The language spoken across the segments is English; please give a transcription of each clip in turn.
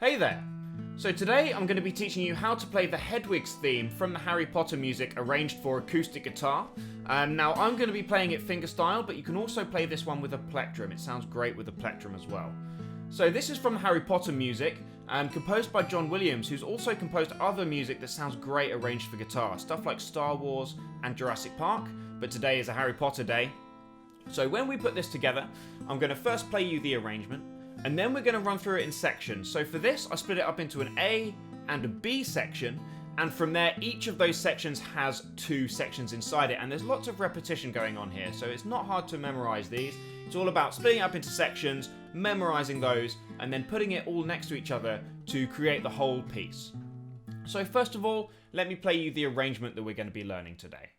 Hey there! So today I'm going to be teaching you how to play the Hedwig's theme from the Harry Potter music arranged for acoustic guitar. Now I'm going to be playing it fingerstyle, but you can also play this one with a plectrum. It sounds great with a plectrum as well. So this is from Harry Potter music, composed by John Williams, who's also composed other music that sounds great arranged for guitar. Stuff like Star Wars and Jurassic Park, but today is a Harry Potter day. So when we put this together, I'm going to first play you the arrangement, and then we're going to run through it in sections. So for this, I split it up into an A and a B section, and from there, each of those sections has two sections inside it, and there's lots of repetition going on here, so it's not hard to memorize these. It's all about splitting it up into sections, memorizing those, and then putting it all next to each other to create the whole piece. So first of all, let me play you the arrangement that we're going to be learning today.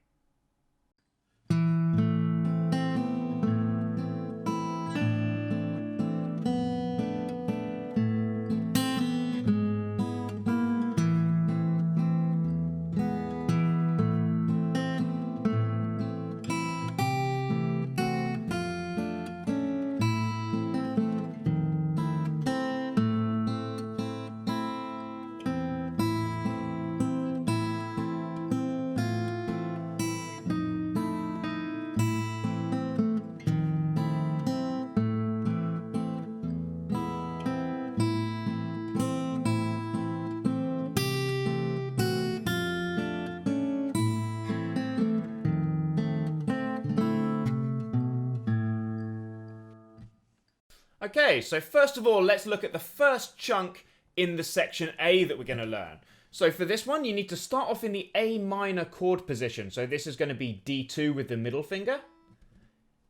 Okay, so first of all, let's look at the first chunk in the section A that we're going to learn. So for this one, you need to start off in the A minor chord position. So this is going to be D2 with the middle finger,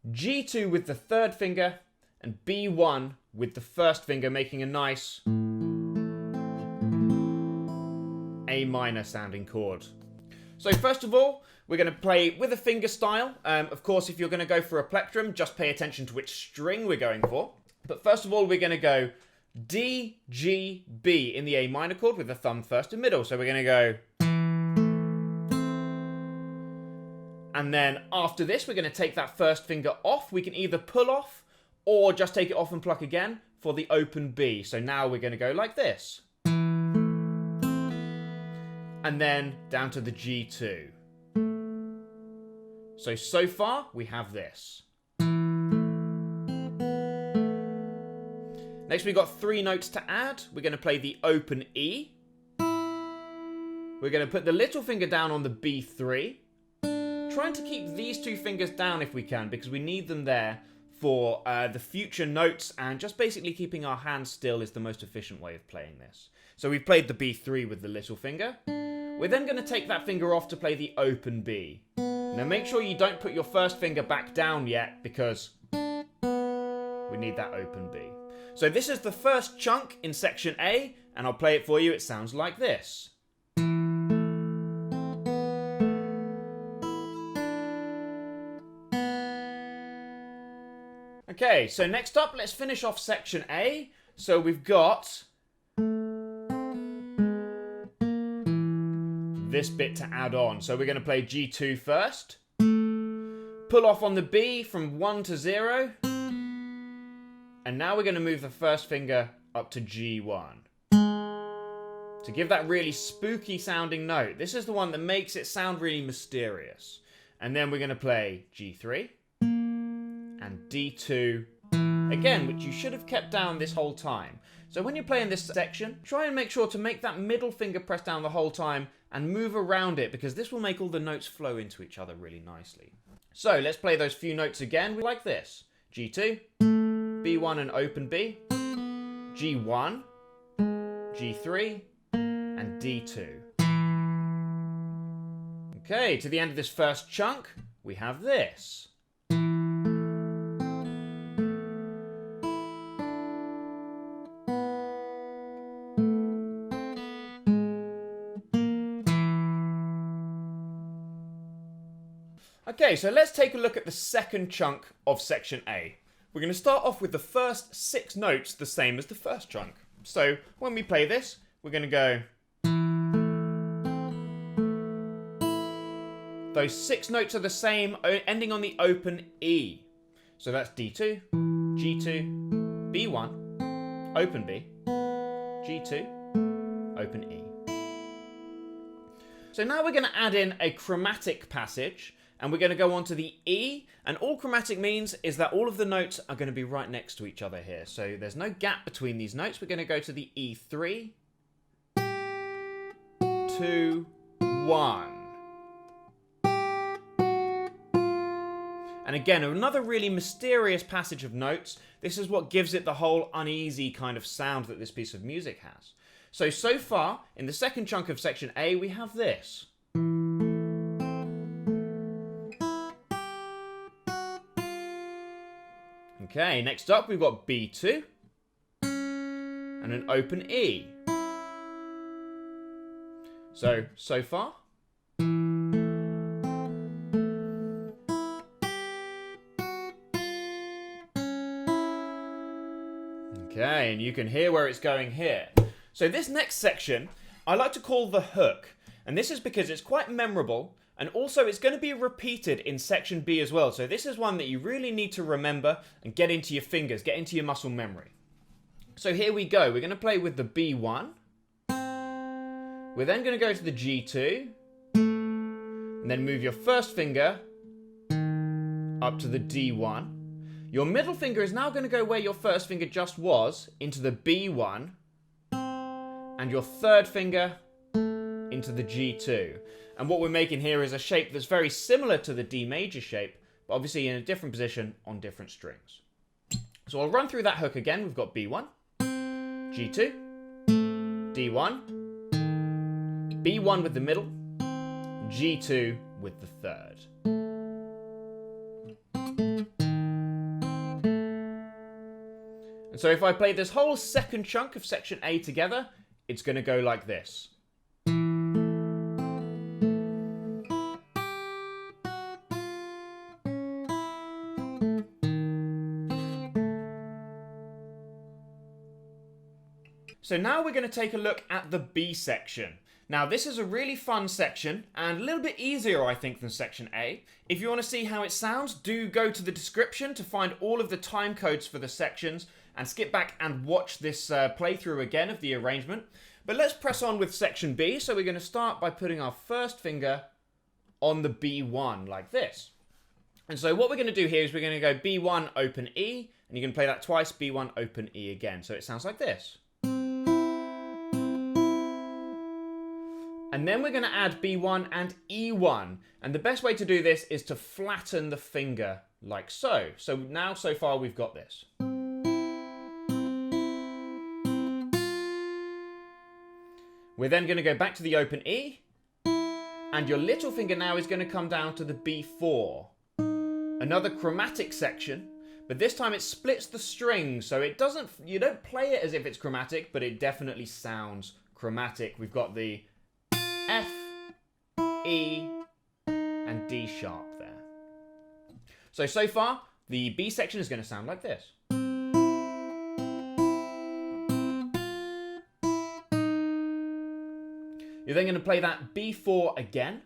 G2 with the third finger, and B1 with the first finger, making a nice A minor sounding chord. So first of all, we're going to play with a finger style. Of course, if you're going to go for a plectrum, just pay attention to which string we're going for. But first of all, we're going to go D, G, B in the A minor chord with the thumb first and middle. So we're going to go. And then after this, we're going to take that first finger off. We can either pull off or just take it off and pluck again for the open B. So now we're going to go like this. And then down to the G2. So far, we have this. Next, we've got three notes to add. We're going to play the open E. We're going to put the little finger down on the B3. Trying to keep these two fingers down if we can, because we need them there for the future notes, and just basically keeping our hands still is the most efficient way of playing this. So we've played the B3 with the little finger. We're then going to take that finger off to play the open B. Now make sure you don't put your first finger back down yet, because we need that open B. So this is the first chunk in section A, and I'll play it for you. It sounds like this. Okay, so next up, let's finish off section A. So we've got this bit to add on. So we're going to play G2 first. Pull off on the B from 1 to 0. And now we're going to move the first finger up to G1 to give that really spooky sounding note. This is the one that makes it sound really mysterious. And then we're going to play G3 and D2 again, which you should have kept down this whole time. So when you're playing this section, try and make sure to make that middle finger press down the whole time and move around it, because this will make all the notes flow into each other really nicely. So let's play those few notes again like this. G2, B1 and open B, G1, G3, and D2. Okay, to the end of this first chunk, we have this. Okay, so let's take a look at the second chunk of section A. We're going to start off with the first 6 notes the same as the first chunk. So when we play this, we're going to go. Those 6 notes are the same, ending on the open E. So that's D2, G2, B1, open B, G2, open E. So now we're going to add in a chromatic passage, and we're going to go on to the E, and all chromatic means is that all of the notes are going to be right next to each other here. So there's no gap between these notes. We're going to go to the E3, 2, 1. And again, another really mysterious passage of notes. This is what gives it the whole uneasy kind of sound that this piece of music has. So far, in the second chunk of section A, we have this. Okay, next up we've got B2 and an open E. So far. Okay, and you can hear where it's going here. So this next section, I like to call the hook. And this is because it's quite memorable, and also it's going to be repeated in section B as well. So this is one that you really need to remember and get into your fingers, get into your muscle memory. So here we go. We're going to play with the B1. We're then going to go to the G2. And then move your first finger up to the D1. Your middle finger is now going to go where your first finger just was, into the B1. And your third finger into the G2. And what we're making here is a shape that's very similar to the D major shape, but obviously in a different position on different strings. So I'll run through that hook again. We've got B1, G2, D1, B1 with the middle, G2 with the third. And so if I play this whole second chunk of section A together, it's going to go like this. So now we're going to take a look at the B section. Now this is a really fun section and a little bit easier I think than section A. If you want to see how it sounds, do go to the description to find all of the time codes for the sections and skip back and watch this playthrough again of the arrangement. But let's press on with section B. So we're going to start by putting our first finger on the B1 like this. And so what we're going to do here is we're going to go B1 open E, and you can play that twice, B1 open E again. So it sounds like this. And then we're going to add B1 and E1. And the best way to do this is to flatten the finger like so. So now, so far, we've got this. We're then going to go back to the open E. And your little finger now is going to come down to the B4. Another chromatic section. But this time it splits the strings. So it doesn't, you don't play it as if it's chromatic, but it definitely sounds chromatic. We've got the F, E, and D sharp there. So far, the B section is going to sound like this. You're then going to play that B4 again,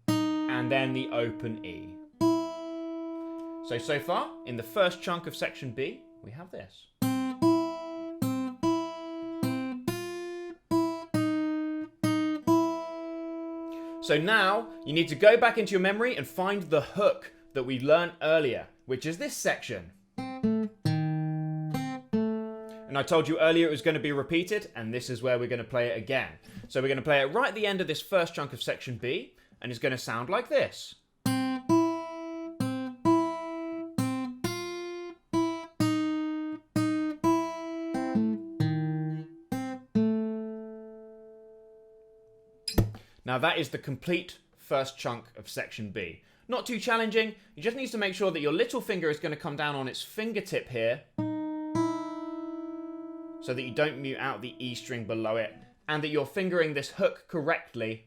and then the open E. So far, in the first chunk of section B, we have this. So now, you need to go back into your memory and find the hook that we learned earlier, which is this section. And I told you earlier it was going to be repeated, and this is where we're going to play it again. So we're going to play it right at the end of this first chunk of section B, and it's going to sound like this. Now that is the complete first chunk of section B. Not too challenging, you just need to make sure that your little finger is going to come down on its fingertip here, so that you don't mute out the E string below it, and that you're fingering this hook correctly,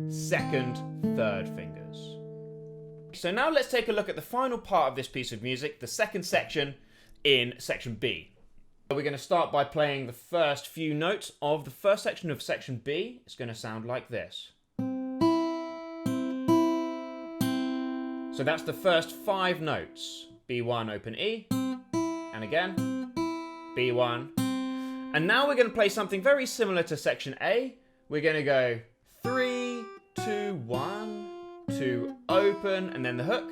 second, third fingers. So now let's take a look at the final part of this piece of music, the second section in section B. We're going to start by playing the first few notes of the first section of section B. It's going to sound like this. So that's the first 5 notes. B1 open E, and again, B1. And now we're going to play something very similar to section A. We're going to go 3, 2, 1, 2, open, and then the hook.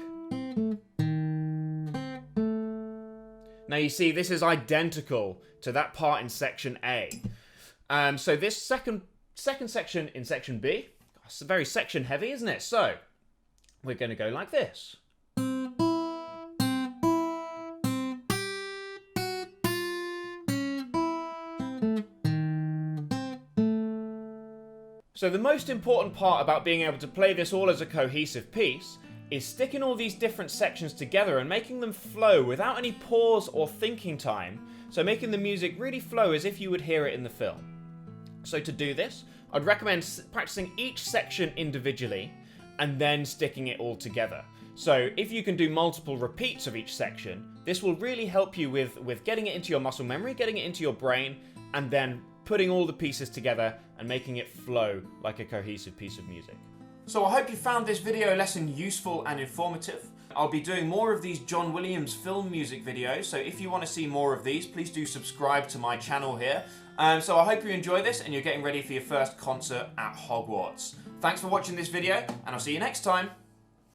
Now you see, this is identical to that part in section A. So this second section in section B, it's very section heavy, isn't it? So we're going to go like this. So the most important part about being able to play this all as a cohesive piece is sticking all these different sections together and making them flow without any pause or thinking time, so making the music really flow as if you would hear it in the film. So to do this, I'd recommend practicing each section individually and then sticking it all together. So if you can do multiple repeats of each section, this will really help you with getting it into your muscle memory, getting it into your brain, and then putting all the pieces together and making it flow like a cohesive piece of music. So I hope you found this video lesson useful and informative. I'll be doing more of these John Williams film music videos, so if you want to see more of these, please do subscribe to my channel here. So I hope you enjoy this and you're getting ready for your first concert at Hogwarts. Thanks for watching this video, and I'll see you next time.